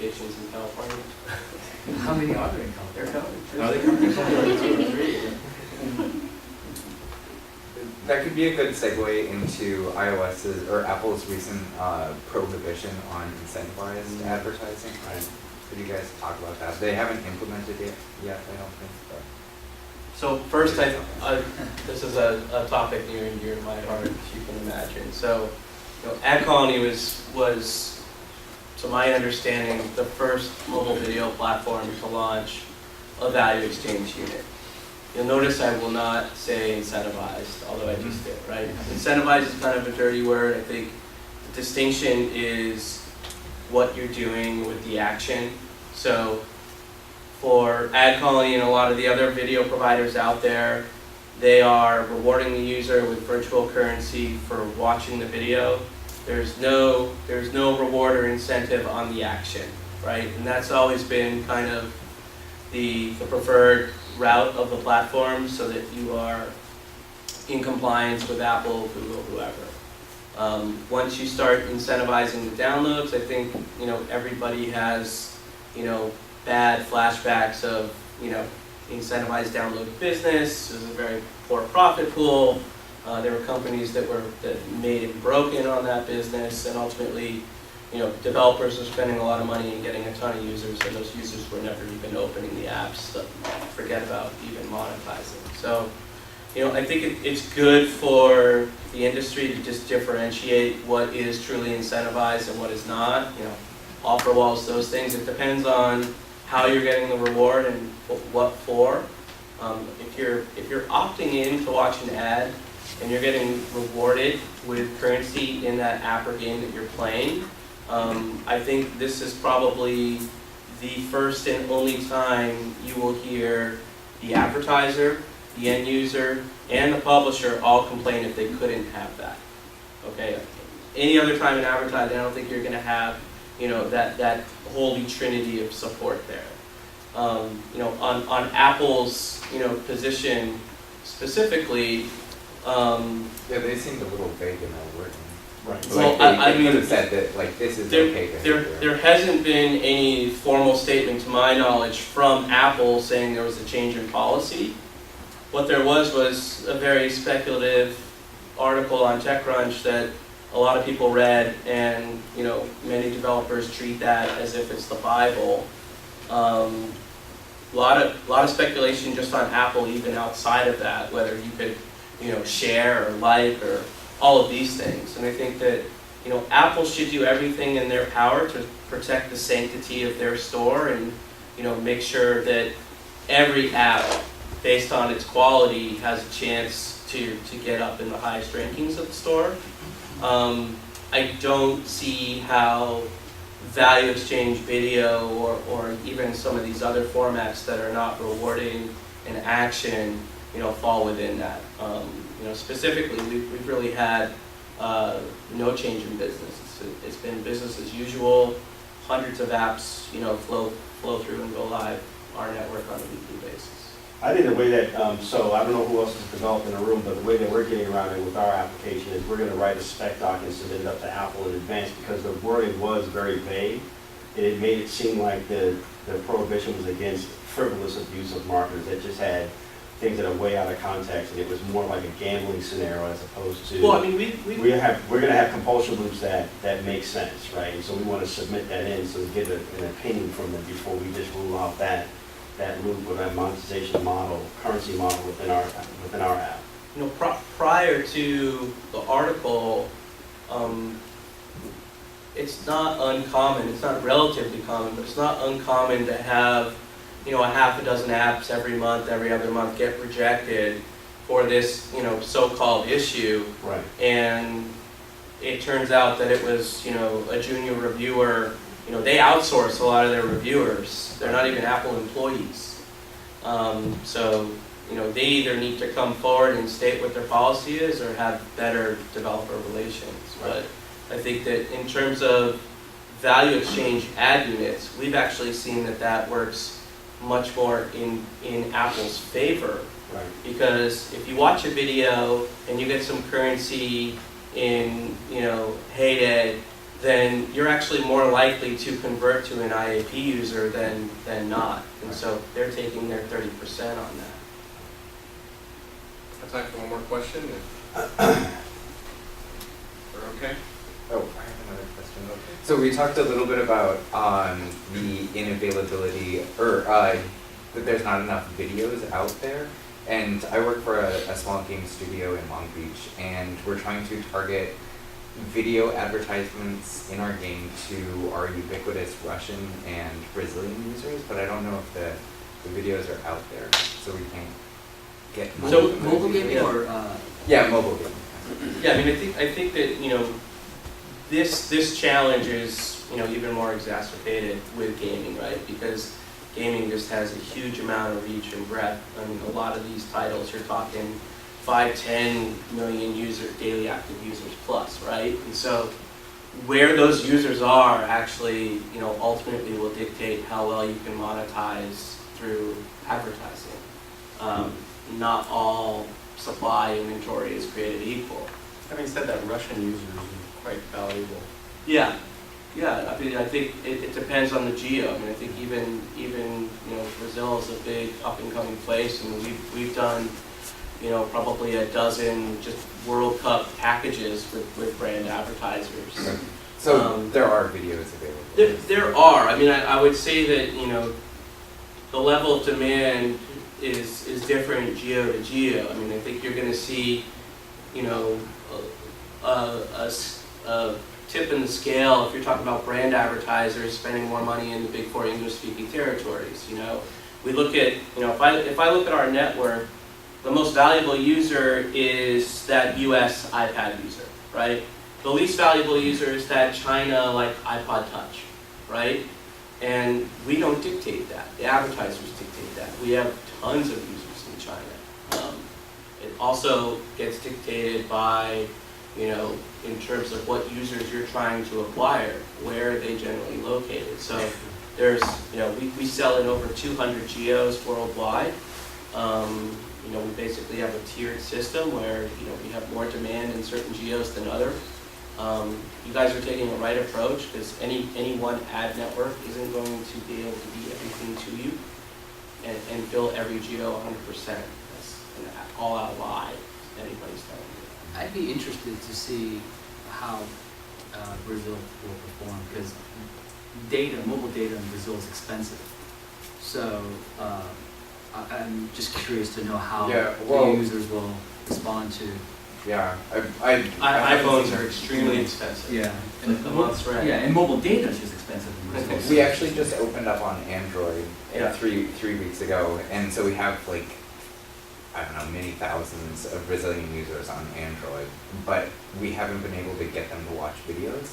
locations in California. How many are there in California? They're coming. Are they coming? That could be a good segue into iOS's or Apple's recent prohibition on incentivized advertising. Could you guys talk about that? They haven't implemented it yet, I don't think. But. So first, this is a topic near and dear to my heart, as you can imagine. So, AdColony was, to my understanding, the first mobile video platform to launch a value exchange unit. You'll notice I will not say incentivized, although I just did, right? Incentivized is kind of a dirty word. I think the distinction is what you're doing with the action. So for AdColony and a lot of the other video providers out there, they are rewarding the user with virtual currency for watching the video. There's no reward or incentive on the action, right? And that's always been kind of the preferred route of the platform, so that you are in compliance with Apple, Google, whoever. Once you start incentivizing the downloads, I think everybody has bad flashbacks of incentivized download business. It was a very poor profit pool. There were companies that made it broken on that business, and ultimately, developers are spending a lot of money and getting a ton of users, and those users were never even opening the apps. So forget about even monetizing. So, I think it's good for the industry to just differentiate what is truly incentivized and what is not. Offer walls, those things. It depends on how you're getting the reward and what for. If you're opting in to watch an ad and you're getting rewarded with currency in that app or game that you're playing, I think this is probably the first and only time you will hear the advertiser, the end user, and the publisher all complain if they couldn't have that. Okay. Any other time in advertising, I don't think you're going to have that holy trinity of support there. On Apple's position specifically. Yeah, they seemed a little vague in their wording. Right. Like Well, they could have said that this is okay to there hasn't been any formal statement, to my knowledge, from Apple saying there was a change in policy. What there was a very speculative article on TechCrunch that a lot of people read, and many developers treat that as if it's the Bible. A lot of speculation just on Apple, even outside of that, whether you could share or like or all of these things. And I think that Apple should do everything in their power to protect the sanctity of their store, and make sure that every app, based on its quality, has a chance to get up in the highest rankings of the store. I don't see how value exchange video or even some of these other formats that are not rewarding an action fall within that. Specifically, we've really had no change in business. It's been business as usual. Hundreds of apps, flow through and go live our network on a weekly basis. I think the way that, so I don't know who else is developed in the room, but the way that we're getting around it with our application is we're going to write a spec doc and submit it up to Apple in advance, because the wording was very vague. And it made it seem like the prohibition was against frivolous abuse of marketers that just had things that are way out of context, and it was more like a gambling scenario as opposed to. Well, I mean, we're going to have compulsion loops that make sense, right? And so we want to submit that in so we get an opinion from them before we just rule out that loop or that monetization model, currency model within our app. Prior to the article, it's not uncommon. It's not relatively common, but it's not uncommon to have a half a dozen apps every month, every other month get rejected for this, so-called issue. Right. And it turns out that it was, a junior reviewer. They outsource a lot of their reviewers. They're not even Apple employees. So, they either need to come forward and state what their policy is or have better developer relations. But I think that in terms of value exchange ad units, we've actually seen that works much more in Apple's favor. Right. Because if you watch a video and you get some currency in, Heyday, then you're actually more likely to convert to an IAP user than not. And so they're taking their 30% on that. Have time for one more question? We're okay? Oh, I have another question. So we talked a little bit about the inavailability, or that there's not enough videos out there. And I work for a small game studio in Long Beach, and we're trying to target video advertisements in our game to our ubiquitous Russian and Brazilian users, but I don't know if the videos are out there, so we can't get So, Mobile gaming or? yeah, mobile gaming. Yeah, I mean, I think that, you know, this challenge is, you know, even more exacerbated with gaming, right? Because gaming just has a huge amount of reach and breadth. I mean, a lot of these titles, you're talking 5-10 million daily active users plus, right? And so where those users are actually, you know, ultimately will dictate how well you can monetize through advertising. Not all supply inventory is created equal. Having said that, Russian users are quite valuable. Yeah, yeah. I mean, I think it depends on the geo. I mean, I think even you know, Brazil is a big up and coming place, and we've done, you know, probably a dozen just World Cup packages with brand advertisers. So there are videos available. There are. I mean, I would say that, you know, the level of demand is different geo to geo. I mean, I think you're going to see, you know, a tip in the scale if you're talking about brand advertisers spending more money in the big 4 English-speaking territories. You know, we look at, you know, if I look at our network, the most valuable user is that US iPad user, right? The least valuable user is that China, like, iPod Touch, right? And we don't dictate that. The advertisers dictate that. We have tons of users in China. It also gets dictated by, you know, in terms of what users you're trying to acquire, where are they generally located. So there's, you know, we sell in over 200 geos worldwide. You know, we basically have a tiered system where, you know, we have more demand in certain geos than others. You guys are taking the right approach because any one ad network isn't going to be able to be everything to you and fill every geo 100%. That's an all-out lie anybody's telling you. I'd be interested to see how Brazil will perform because mobile data in Brazil is expensive. So I'm just curious to know how the users will respond to. Yeah, iPhones are extremely expensive. Yeah, Like the month's rent. yeah, and mobile data is just expensive in Brazil. we actually just opened up on Android Yeah. 3 weeks ago, and so we have like, I don't know, many thousands of Brazilian users on Android, but we haven't been able to get them to watch videos.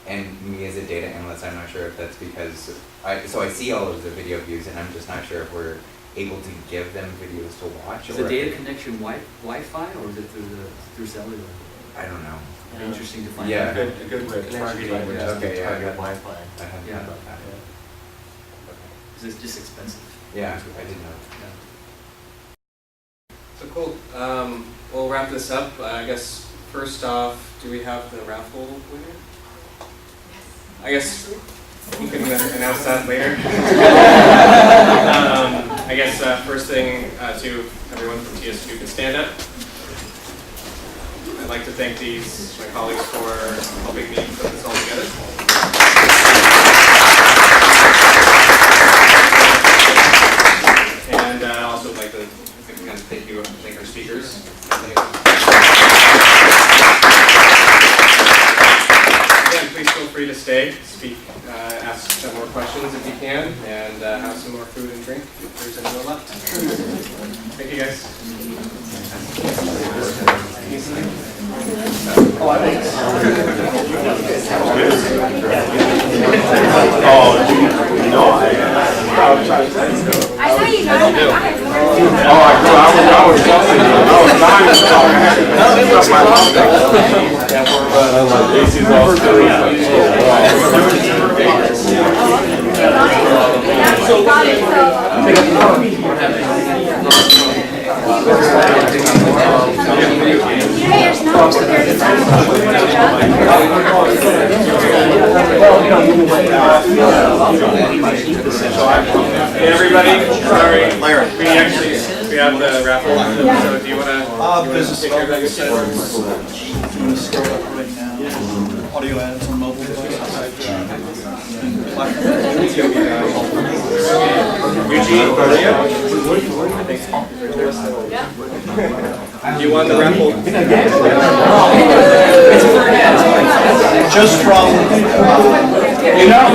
And me as a data analyst, I'm not sure if that's because I see all of the video views, and I'm just not sure if we're able to give them videos to watch. Is the data connection Wi-Fi or is it through cellular? I don't know. Interesting to find Yeah. out. A good way of targeting would just be Okay, yeah, target yeah. Wi-Fi. I hadn't Yeah. thought about that. Because it's just expensive. Yeah, I didn't know. Yeah. So cool. We'll wrap this up. I guess first off, do we have the raffle winner? I guess you can announce that later. I guess first thing to everyone from Ts2 can stand up. I'd like to thank my colleagues for helping me put this all together. And I also would like to thank our speakers. Again, please feel free to stay, speak, ask some more questions if you can, and have some more food and drink if there's anyone left. Thank you guys. I know you know. I had to work too. I was just dying to talk. Here's Hey everybody, sorry, we have the raffle, so do you wanna take care of that yourself? Audio ads on mobile devices. Eugene, you won the raffle. Just from, you know,